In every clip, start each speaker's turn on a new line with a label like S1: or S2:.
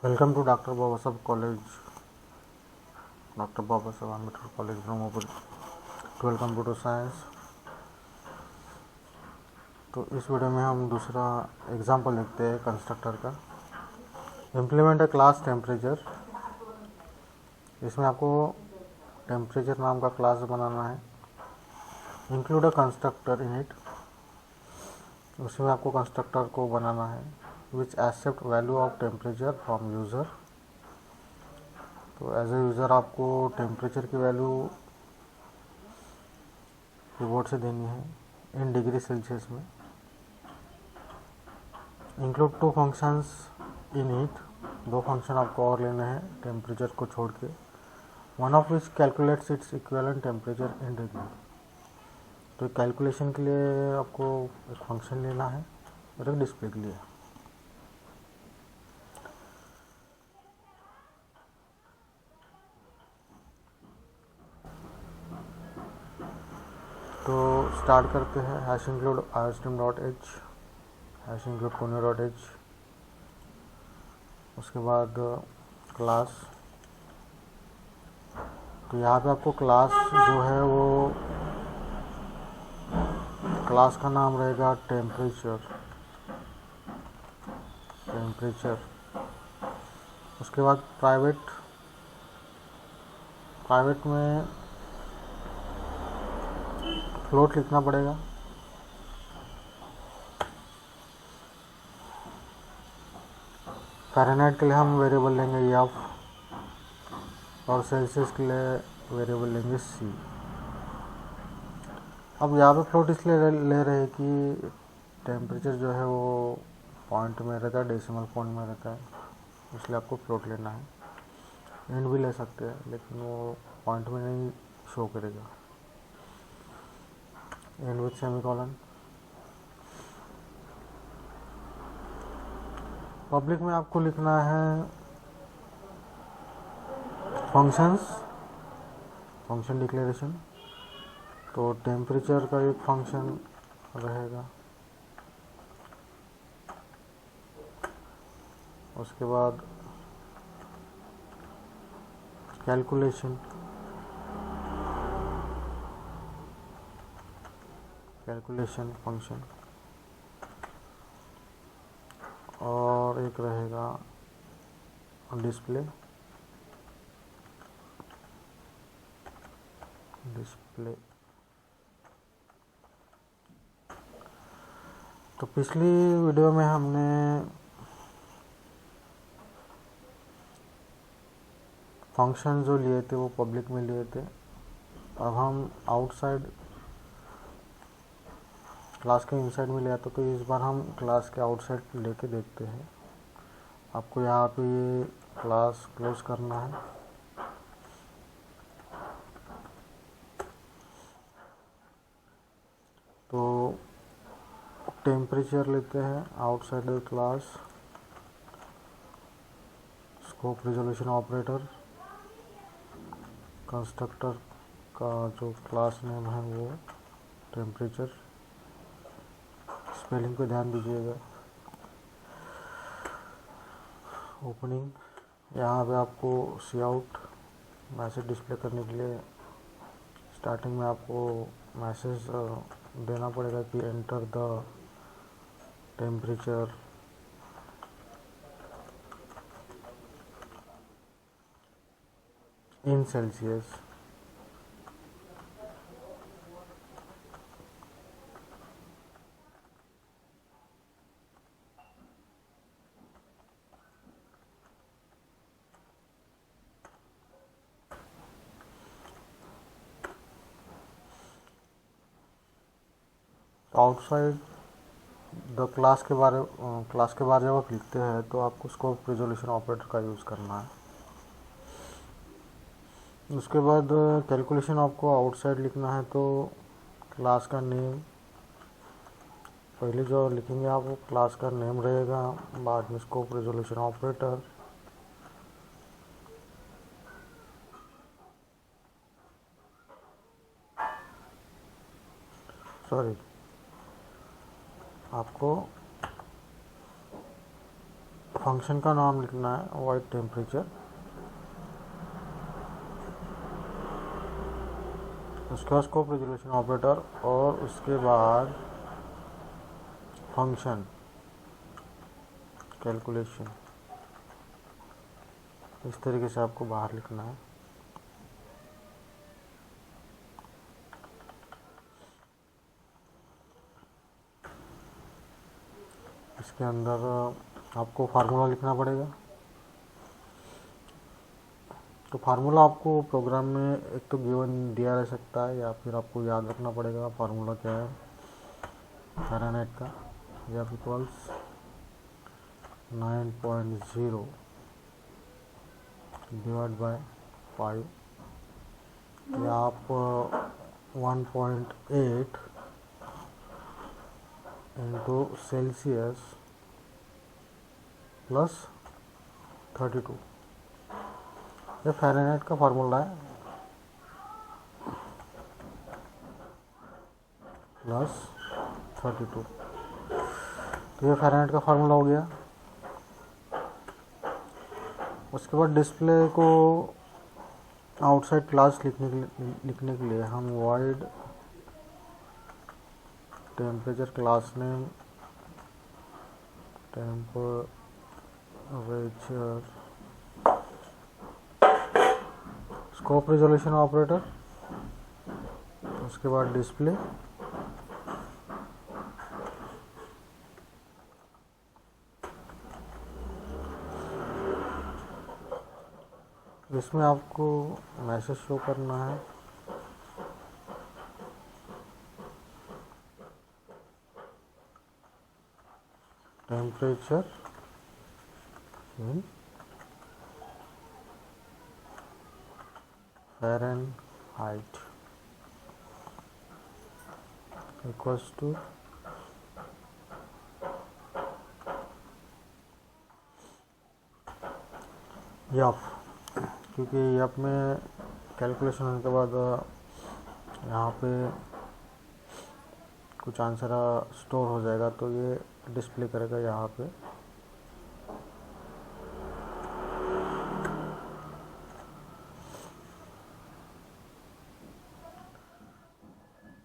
S1: Welcome to doctor Baba साहब college, doctor Baba Saheb Ambedkar college Brahmapur, 12 computer science. तो इस वीडियो में हम दूसरा एग्जांपल देखते हैं कंस्ट्रक्टर का। Implement a class temperature. इसमें आपको टेम्परेचर नाम का क्लास बनाना है। Include a constructor in it. उसमें आपको कंस्ट्रक्टर को बनाना है which accept value of temperature from user. तो एज ए यूज़र आपको टेम्परेचर की वैल्यू कीबोर्ड से देनी है इन डिग्री सेल्सियस में। Include two functions in it. दो फंक्शन आपको और लेने हैं टेम्परेचर को छोड़ के। One of which calculates its equivalent temperature in degree. तो कैलकुलेशन के लिए आपको एक फंक्शन लेना है और एक डिस्प्ले के लिए। तो स्टार्ट करते हैं। Hash include iostream dot H, hash include कोने डॉट एच। उसके बाद क्लास। तो यहाँ पे आपको क्लास जो है वो क्लास का नाम रहेगा टेम्परेचर। उसके बाद प्राइवेट में फ्लोट लिखना पड़ेगा। फ़ारेनहाइट के लिए हम वेरिएबल लेंगे एफ और सेल्सियस के लिए वेरिएबल लेंगे सी। अब यहाँ पे फ्लोट इसलिए ले रहे हैं कि टेम्परेचर जो है वो पॉइंट में रहता है, डेसिमल पॉइंट में रहता है, इसलिए आपको फ्लोट लेना है। इंट भी ले सकते हैं लेकिन वो पॉइंट में नहीं शो करेगा। Int with semicolon. पब्लिक में आपको लिखना है फंक्शन डिक्लेरेशन। तो टेम्परेचर का एक फंक्शन रहेगा। उसके बाद कैलकुलेशन फंक्शन, और एक रहेगा डिस्प्ले। तो पिछली वीडियो में हमने फंक्शन जो लिए थे वो पब्लिक में लिए थे। अब हम आउटसाइड क्लास के इनसाइड में ले आता, तो इस बार हम क्लास के आउटसाइड लेके देखते हैं। आपको यहाँ पे ये क्लास क्लोज करना है। तो टेम्परेचर लेते हैं outside the class, scope resolution operator, constructor का जो क्लास नेम है वो टेम्परेचर। स्पेलिंग पे ध्यान दीजिएगा। ओपनिंग, यहाँ पे आपको सी आउट मैसेज डिस्प्ले करने के लिए स्टार्टिंग में आपको मैसेज देना पड़ेगा कि enter the temperature in Celsius. Outside the class के बारे जब आप लिखते हैं तो आपको स्कोप रिजोल्यूशन ऑपरेटर का यूज़ करना है। उसके बाद कैलकुलेशन आपको आउटसाइड लिखना है, तो क्लास का नेम पहले जो लिखेंगे आप वो क्लास का नेम रहेगा, बाद में स्कोप रिजोल्यूशन ऑपरेटर। आपको फंक्शन का नाम लिखना है वाइड टेम्परेचर, उसके बाद स्कोप रेजोल्यूशन ऑपरेटर और उसके बाद फंक्शन कैलकुलेशन। इस तरीके से आपको बाहर लिखना है। इसके अंदर आपको फार्मूला लिखना पड़ेगा। तो फार्मूला आपको प्रोग्राम में एक तो गिवन दिया रह सकता है या फिर आपको याद रखना पड़ेगा फार्मूला क्या है फ़ारेनहाइट का। F इक्वल्स 9.0 डिवाइड बाय 5 या आप 1.8 इंटू सेल्सियस प्लस 32, ये फ़ारेनहाइट का फार्मूला है, प्लस 32। तो ये फ़ारेनहाइट का फार्मूला हो गया। उसके बाद डिस्प्ले को आउटसाइड क्लास लिखने के लिए हम void temperature class name temperature scope resolution operator, उसके बाद डिस्प्ले, इसमें आपको मैसेज शो करना है temperature in Fahrenheit equals to यफ, क्योंकि यफ में कैलकुलेशन होने के बाद यहाँ पे कुछ आंसर स्टोर हो जाएगा, तो ये डिस्प्ले करेगा यहाँ पे।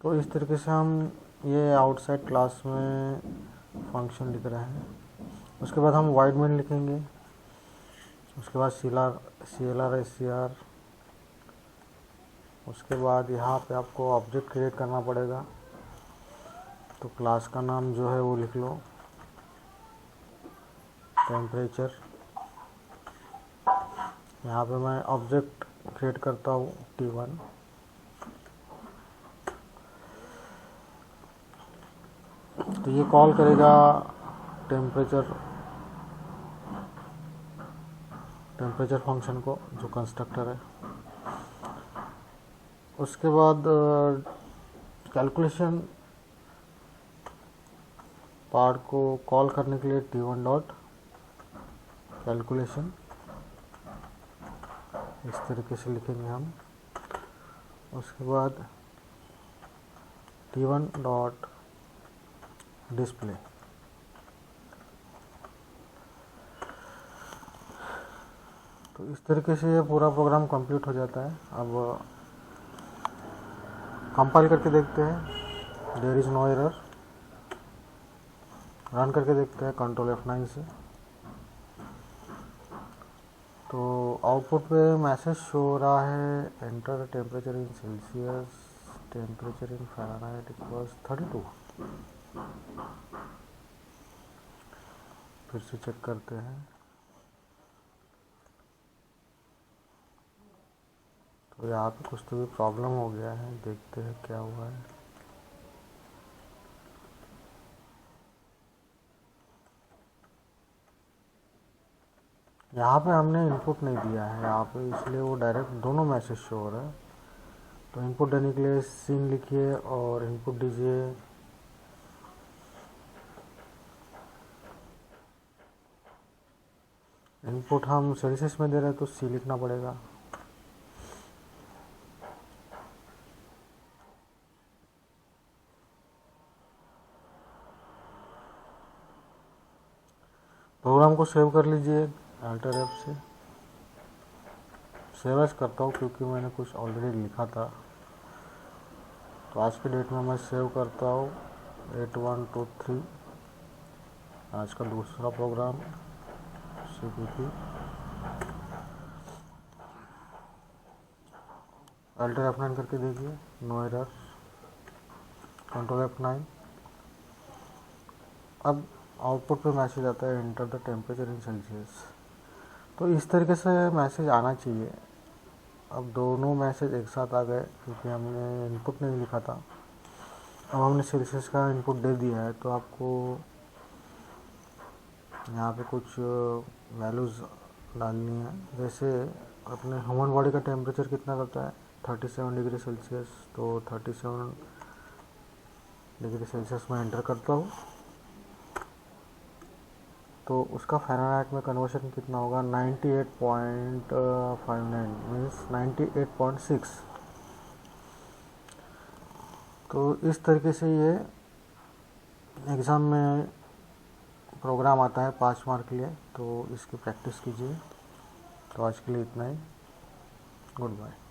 S1: तो इस तरीके से हम ये आउटसाइड क्लास में फंक्शन लिख रहे हैं। उसके बाद हम वाइड मेन लिखेंगे, उसके बाद CLR SCR। उसके बाद यहाँ पे आपको ऑब्जेक्ट क्रिएट करना पड़ेगा, तो क्लास का नाम जो है वो लिख लो टेम्परेचर। यहाँ पे मैं ऑब्जेक्ट क्रिएट करता हूँ T1। तो ये कॉल करेगा टेम्परेचर फंक्शन को, जो कंस्ट्रक्टर है। उसके बाद कैलकुलेशन पार्ट को कॉल करने के लिए T1 डॉट कैलकुलेशन, इस तरीके से लिखेंगे हम। उसके बाद T1 डॉट डिस्प्ले। तो इस तरीके से ये पूरा प्रोग्राम कंप्लीट हो जाता है। अब कंपाइल करके देखते हैं, there is no error. Run करके देखते हैं कंट्रोल F9 से। तो आउटपुट पे मैसेज शो हो रहा है enter temperature in Celsius, temperature in Fahrenheit equals 32। फिर से चेक करते हैं। तो यहाँ पे कुछ तो भी प्रॉब्लम हो गया है, देखते हैं क्या हुआ है। यहाँ पे हमने इनपुट नहीं दिया है यहाँ पे, इसलिए वो डायरेक्ट दोनों मैसेज शो हो रहा है। तो इनपुट देने के लिए सीन लिखिए और इनपुट दीजिए इनपुट हम सेल्सियस में दे रहे हैं तो C लिखना पड़ेगा। प्रोग्राम को सेव कर लीजिए अल्टर F से। सेव एज करता हूँ क्योंकि मैंने कुछ ऑलरेडी लिखा था, तो आज की डेट में मैं सेव करता हूँ 8123, आज का दूसरा प्रोग्राम CPP। अल्टर F9 करके देखिए, नो एरर। Control F9। अब आउटपुट पे मैसेज आता है enter the temperature in Celsius. तो इस तरीके से मैसेज आना चाहिए। अब दोनों मैसेज एक साथ आ गए क्योंकि हमने इनपुट नहीं लिखा था। अब हमने सेल्सियस का इनपुट दे दिया है, तो आपको यहाँ पे कुछ वैल्यूज़ डालनी है। जैसे अपने ह्यूमन बॉडी का टेम्परेचर कितना रहता है 37 डिग्री सेल्सियस, तो 37 डिग्री सेल्सियस में एंटर करता हूँ। तो उसका फ़ारेनहाइट में कन्वर्शन कितना होगा 98.59 मीन्स 98.6। तो इस तरीके से ये एग्ज़ाम में प्रोग्राम आता है 5 मार्क के लिए, तो इसकी प्रैक्टिस कीजिए। तो आज के लिए इतना ही। Good bye.